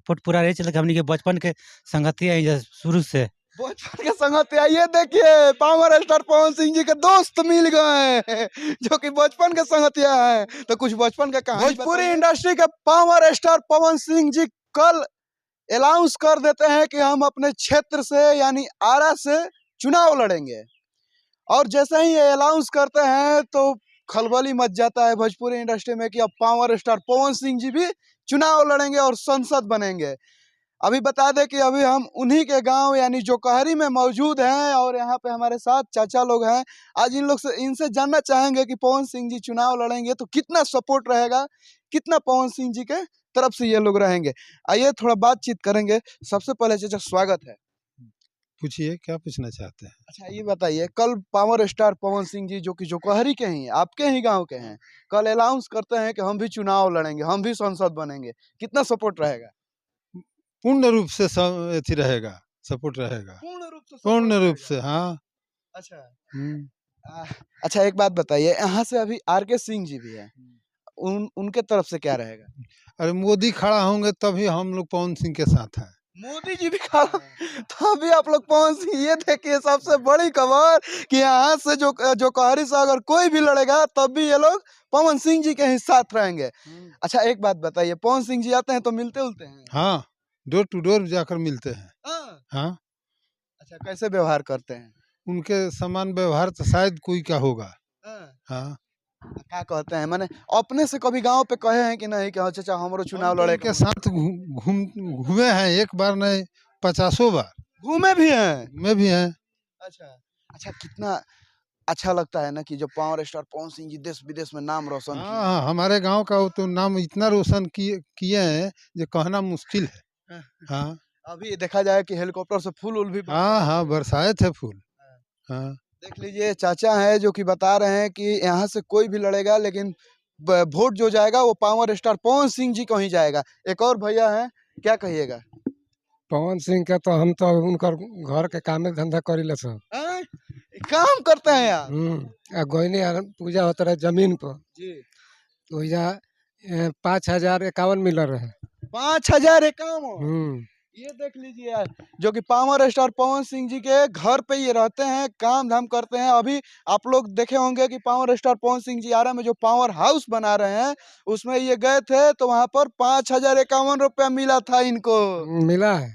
Support पूरा रही चल हमनी के बचपन के संगति है शुरू से। बचपन के संगत ये देखिए पावर स्टार पवन सिंह जी के दोस्त मिल गए हैं, जो कि बचपन के संगतिया हैं। तो कुछ बचपन का कहानी भोजपुरी इंडस्ट्री के पावर स्टार पवन सिंह जी कल अनाउंस कर देते हैं कि हम अपने क्षेत्र से यानी आरा से चुनाव लड़ेंगे। और जैसे ही ये अनाउंस करते हैं तो खलबली मच जाता है भोजपुरी इंडस्ट्री में कि अब पावर स्टार पवन सिंह जी भी चुनाव लड़ेंगे और संसद बनेंगे। अभी बता दें कि अभी हम उन्हीं के गांव यानी जोकहरी में मौजूद हैं और यहाँ पे हमारे साथ चाचा लोग हैं। आज इन लोग से इनसे जानना चाहेंगे कि पवन सिंह जी चुनाव लड़ेंगे तो कितना सपोर्ट रहेगा, कितना पवन सिंह जी के तरफ से ये लोग रहेंगे। आइए थोड़ा बातचीत करेंगे। सबसे पहले चाचा स्वागत है। पूछिए क्या पूछना चाहते हैं। अच्छा ये बताइए, कल पावर स्टार पवन सिंह जी जो कि जोकहरी के ही आपके ही गाँव के हैं, कल अनाउंस करते हैं कि हम भी चुनाव लड़ेंगे, हम भी संसद बनेंगे, कितना सपोर्ट रहेगा? पूर्ण रूप से अथी रहेगा, सपोर्ट रहेगा पूर्ण रूप से। हाँ अच्छा अच्छा एक बात बताइए, यहाँ से अभी आर.के. सिंह जी भी है, उनके तरफ से क्या रहेगा? अरे मोदी खड़ा होंगे तभी हम लोग पवन सिंह के साथ हैं। मोदी जी भी खड़ा तो अभी आप लोग पवन सिंह, ये देखिए सबसे बड़ी खबर कि यहाँ से जो कहरी से अगर कोई भी लड़ेगा तब भी ये लोग पवन सिंह जी के ही साथ रहेंगे। अच्छा एक बात बताइए, पवन सिंह जी आते हैं तो मिलते उलते हैं? हाँ, डोर टू डोर जाकर मिलते हैं। हाँ। अच्छा कैसे व्यवहार करते हैं? उनके समान व्यवहार तो शायद कोई का होगा। हाँ। क्या कहते हैं, माने अपने से कभी गांव पे कहे हैं कि नहीं कि चाचा हमारो चुनाव लड़े के साथ घूमे हैं, एक बार नहीं 50 बार घूमे भी हैं। अच्छा अच्छा, कितना अच्छा लगता है ना कि जब पावर स्टार पवन सिंह जी देश विदेश में नाम रोशन किए। हाँ, हमारे गांव का तो नाम इतना रोशन किए हैं जो कहना मुश्किल है। हाँ अभी देखा जाए कि हेलीकॉप्टर से फूल भी हाँ बरसाए थे फूल। हाँ देख लीजिए, चाचा है जो कि बता रहे हैं कि यहाँ से कोई भी लड़ेगा लेकिन वोट जो जाएगा वो पावर स्टार पवन सिंह जी को ही जाएगा। एक और भैया है, क्या कहिएगा? पवन सिंह का तो हम तो उनकर घर के काम धंधा करी सब काम करते हैं यार। गोइनी पूजा होता रहे जमीन पर जी, तो यहाँ 5,051 मिल रहे। 5,051। ये देख लीजिए यार, जो कि पावर स्टार पवन सिंह जी के घर पे ये रहते हैं, काम धाम करते हैं। अभी आप लोग देखे होंगे कि पावर स्टार पवन सिंह जी आरा में जो पावर हाउस बना रहे हैं उसमें ये गए थे तो वहां पर 5,051 रुपया मिला था इनको। मिला है।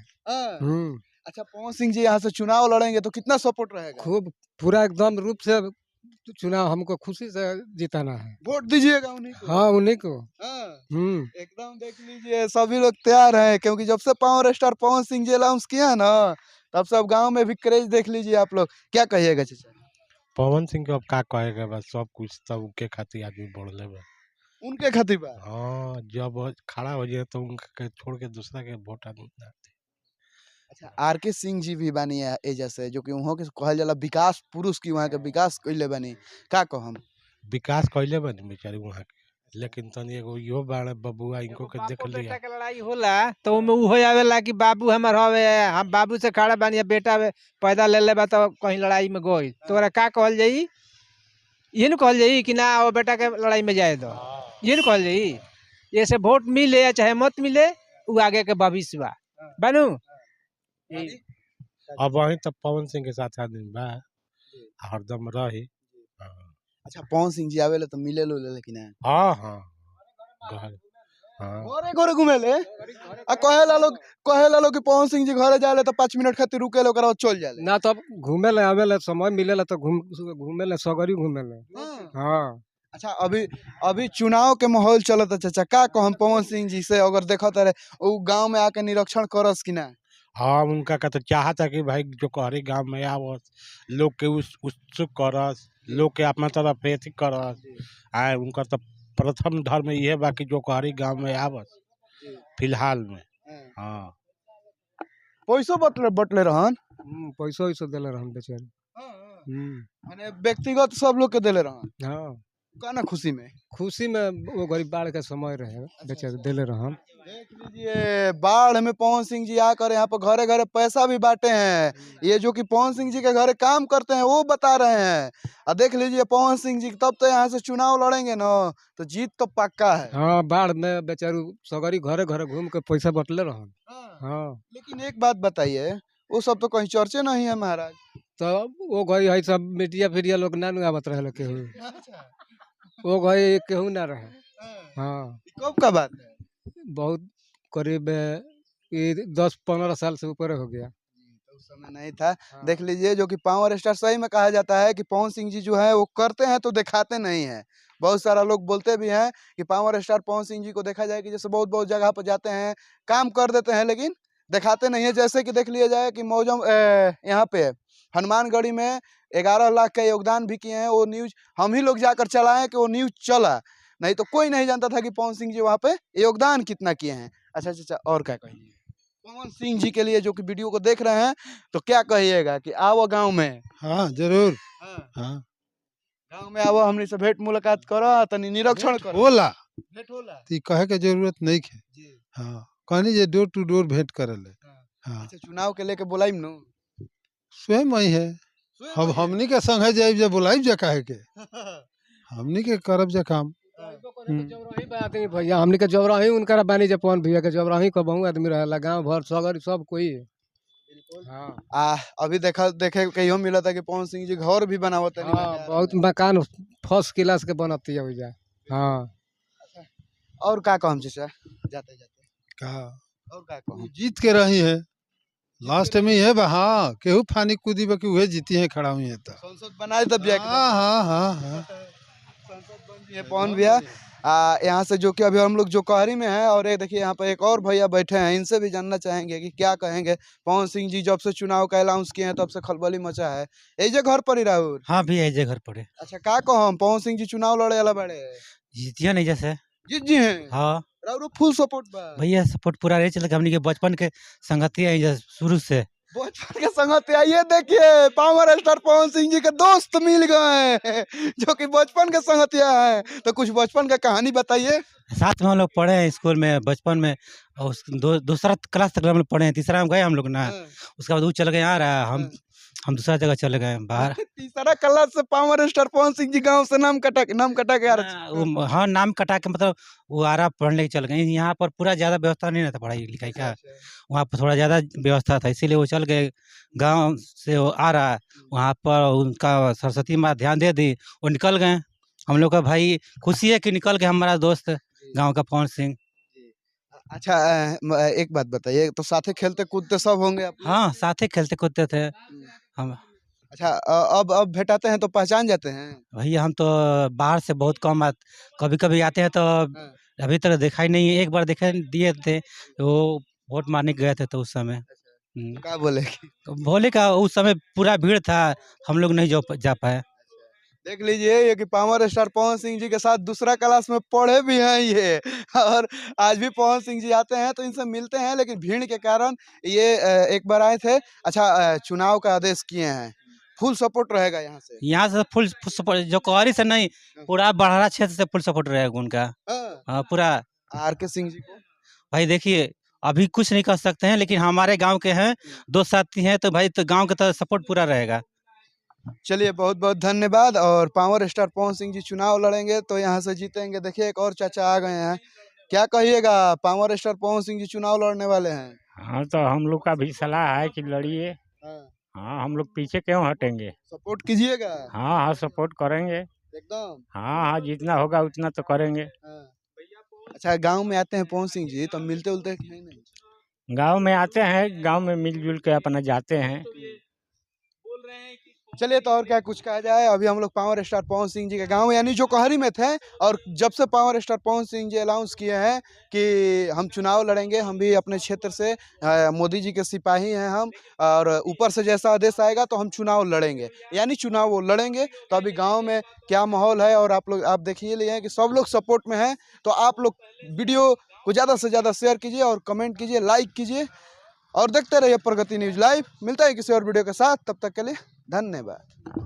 अच्छा पवन सिंह जी यहाँ से चुनाव लड़ेंगे तो कितना सपोर्ट रहेगा? खूब पूरा एकदम रूप से चुनाव हमको खुशी से जिताना है। वोट दीजिएगा उन्हीं को? हाँ उन्हीं को। एकदम देख लीजिए सभी लोग तैयार हैं, क्योंकि जब से power star Pawan Singh ji announce किया है ना तब सब गांव में भी क्रेज देख लीजिए आप लोग। क्या कहिएगा चाचा? पवन सिंह को अब का कहेगा, बस सब कुछ सब उनके खातिर आदमी बोल ले। उनके खातिर बा? हाँ, जब खड़ा हो जाए तो उनके छोड़ के दूसरा के वोट आदमी। अच्छा आर.के. सिंह जी भी बानी है ए जैसे, जो कि वहाँ के कहल जाला विकास पुरुष की, वहाँ के विकास कइले बानी, का कहम? विकास कइले बानी बेचारे वहाँ के, लेकिन तनी एगो इहो बाड़े बबुआ इनको के देख लिया। बेटा के लड़ाई होला तो उमे उ हो आवेला कि बाबू हमर हवे, हम बाबू से खड़ा बानी, बेटा पैदा ले लेबा तो कहीं लड़ाई में गई तोरा का कहल जाई? ये न कहल जाई कि ना वो बेटा के लड़ाई में जाए दो, ये न कहल जाई। ये से वोट मिले या चाहे मत मिले उ आगे के भविष्य बा बानू। अब वही तब पवन सिंह के साथ आदमी बा हरदम रही। अच्छा पवन सिंह जी आवेले तो मिले लो लेकिन है? हाँ हाँ घरे घरे घुमेले आ कहेला लोग कि पवन सिंह जी घरे जाले तो 5 मिनट खातिर रुकेले ओकरा बाद चल जाले ना। तब घूमेले आवेले समय मिलेला तो घूमेले सगरी घूमेले। हाँ अच्छा अभी चुनाव के माहौल चलत है चाचा, का कहम पवन सिंह जी से अगर देखत रहे वो गांव में आके निरीक्षण करस कि ना? हाँ उनका का तो चाहता कि भाई जो कहरी गांव में आवस, लोग के उत्सुक करस, लोग के अपना तरफ अथी करस। आए उनका तो प्रथम धर्म ये बा कि जो कहरी गांव में आवस फिलहाल में। हाँ पैसो बटले रहन, पैसो देले रहन बेचारे। माने व्यक्तिगत सब लोग के देले रहन। हाँ का ना खुशी में खुशी में वो गरीब बाढ़ के समय रहे बेचारे दिले रहम। देख लीजिए बाढ़ में पवन सिंह जी आकर यहाँ पर घरे घरे पैसा भी बांटे हैं। ये जो कि पवन सिंह जी के घरे काम करते हैं वो बता रहे हैं। और देख लीजिए पवन सिंह जी तब तो यहाँ से चुनाव लड़ेंगे ना तो जीत तो पक्का है। हाँ बाढ़ में बेचारू सगरी घरे घरे घूम के पैसा बटले रहम। हाँ लेकिन एक बात बताइए वो सब तो कहीं चर्चे नहीं है महाराज। तो वो गई है सब मीडिया फीडिया लोग ना आवत रहे केहू, वो गई केहू ना रहे। हाँ कब का बात है? बहुत करीब ये 10-15 साल से ऊपर हो गया। तो उस समय नहीं था। देख लीजिए जो कि पावर स्टार सही में कहा जाता है कि पवन सिंह जी जो है वो करते हैं तो दिखाते नहीं है। बहुत सारा लोग बोलते भी हैं कि पावर स्टार पवन सिंह जी को देखा जाए कि जैसे बहुत बहुत जगह पर जाते हैं काम कर देते हैं लेकिन दिखाते नहीं है। जैसे कि देख लिया जाए कि मौजम यहाँ पे हनुमानगढ़ी में 11 लाख का योगदान भी किए हैं। वो न्यूज हम ही लोग जाकर चलाएं कि वो न्यूज चला, नहीं तो कोई नहीं जानता था कि पवन सिंह जी वहाँ पे योगदान कितना किए हैं। अच्छा और क्या कहिए पवन सिंह जी के लिए जो कि वीडियो को देख रहे हैं तो क्या कहिएगा कि आओ गांव में? हाँ जरूर। हाँ गांव में आओ हमनी से भेंट मुलाकात करो तनी निरीक्षण करो। होला भेंट होला ती कहे के जरूरत नहीं है। जी। हाँ कहनी जे डोर टू डोर भेंट करले। हाँ अच्छा चुनाव के लेके बोलाइम नु स्वयं वही है। अब हमनी के संग है जाइब जे बुलाइब जे कहे के हमनी के करब जे काम। भैया हमने के जबराही उनका बानी जपन भैया के जबराही को बहु आदमी रहला गांव भर सगर सब कोई। हाँ अभी देखे कहियो मिला था कि पवन सिंह जी घर भी बनावत है। हाँ बहुत मकान फर्स्ट क्लास के बनती है भैया। हाँ और का कहम चाचा जाते जाते का और का कहम? जीत के रही है लास्ट में है बा। हाँ केहू फानी कूदी बा कि उहे जीती है खड़ा हुई है तो संसद बनाए तब जाके हाँ हाँ हाँ हाँ संसद बन गई है पवन भैया। यहाँ से जो कि अभी हम लोग जोकहरी में हैं और ये देखिए यहाँ पर एक और भैया बैठे हैं। इनसे भी जानना चाहेंगे कि क्या कहेंगे। पवन सिंह जी जब से चुनाव का अनाउंस किए हैं तब से खलबली मचा है। ये घर पर ही राहुल। हाँ भी ऐसे घर पड़े अच्छा का कहम पवन सिंह जी चुनाव लड़े वाला बड़े जीतिया नहीं जैसे। जीत जी हैं। हाँ राहुल फुल सपोर्ट बा भैया सपोर्ट पूरा रहे चले हमनी के बचपन के संगति है जैसे शुरू से। बचपन के संगत आइए देखिए पावर स्टार पवन सिंह जी के दोस्त मिल गए जो कि बचपन के संगतिया हैं। तो कुछ बचपन का कहानी बताइए। साथ में हम लोग पढ़े हैं स्कूल में बचपन में और दूसरा क्लास तक हम लोग पढ़े हैं। तीसरा में गए हम लोग ना उसके बाद वो चल गए आ रहा हम दूसरा जगह चले गए बाहर। तीसरा क्लास से पावर स्टार पवन सिंह जी गांव से नाम कटा के आ रहे। हाँ नाम कटा के मतलब वो आरा पढ़ने के चल गए। यहाँ पर पूरा ज्यादा व्यवस्था नहीं रहता पढ़ाई लिखाई का। वहाँ पर थोड़ा ज्यादा व्यवस्था था इसीलिए वो चल गए गांव से। वो आ रहा वहाँ पर उनका सरस्वती माँ ध्यान दे दी वो निकल गए। हम लोग का भाई खुशी है कि निकल गए हमारा दोस्त गाँव का पवन सिंह। अच्छा एक बात बताइए तो साथे खेलते कूदते सब होंगे आप? हाँ साथ ही खेलते कूदते थे हम। अच्छा अब भेटाते हैं तो पहचान जाते हैं? भैया हम तो बाहर से बहुत कम कभी कभी आते हैं तो अभी तक देखा ही नहीं। एक बार देखे दिए थे वो वोट मारने गए थे तो उस समय क्या बोले? भोले का उस समय पूरा भीड़ था हम लोग नहीं जा पाए। देख लीजिए ये कि पावर स्टार पवन सिंह जी के साथ दूसरा क्लास में पढ़े भी हैं ये और आज भी पवन सिंह जी आते हैं तो इनसे मिलते हैं लेकिन भीड़ के कारण ये एक बार आए थे। अच्छा चुनाव का आदेश किए हैं फुल सपोर्ट रहेगा यहाँ से फुल सपोर्ट जो कोहरी से नहीं पूरा बड़हरा क्षेत्र से फुल सपोर्ट रहेगा उनका। हाँ पूरा। आर के सिंह जी को भाई देखिए अभी कुछ नहीं कर सकते हैं लेकिन हमारे गांव के हैं दो साथी हैं तो भाई तो गांव का तो सपोर्ट पूरा रहेगा। चलिए बहुत बहुत धन्यवाद। और पावर स्टार पवन सिंह जी चुनाव लड़ेंगे तो यहाँ से जीतेंगे। देखिए एक और चाचा आ गए हैं। क्या कहिएगा पावर स्टार पवन सिंह जी चुनाव लड़ने वाले हैं? हाँ तो हम लोग का भी सलाह है कि लड़िए। हाँ हम लोग पीछे क्यों हटेंगे। सपोर्ट कीजिएगा। हाँ हाँ सपोर्ट करेंगे एकदम। हाँ हाँ जितना होगा उतना तो करेंगे। अच्छा गांव में आते हैं पवन सिंह जी तो मिलते उलते हैं नहीं? गांव में आते हैं गांव में मिलजुल के अपना जाते हैं। चलिए तो और क्या कुछ कहा जाए। अभी हम लोग पावर स्टार पवन सिंह जी के गांव यानी जोकहरी में थे और जब से power star Pawan Singh ji announce किए हैं कि हम चुनाव लड़ेंगे हम भी अपने क्षेत्र से मोदी जी के सिपाही हैं हम और ऊपर से जैसा आदेश आएगा तो हम चुनाव लड़ेंगे यानी चुनाव वो लड़ेंगे। तो अभी गांव में क्या माहौल है और आप देखिए लिए हैं कि सब लोग सपोर्ट में हैं। तो आप लोग वीडियो को ज़्यादा से ज़्यादा शेयर कीजिए और कमेंट कीजिए लाइक कीजिए और देखते रहिए प्रगति न्यूज़ लाइव। मिलता है किसी और वीडियो के साथ तब तक के लिए धन्यवाद।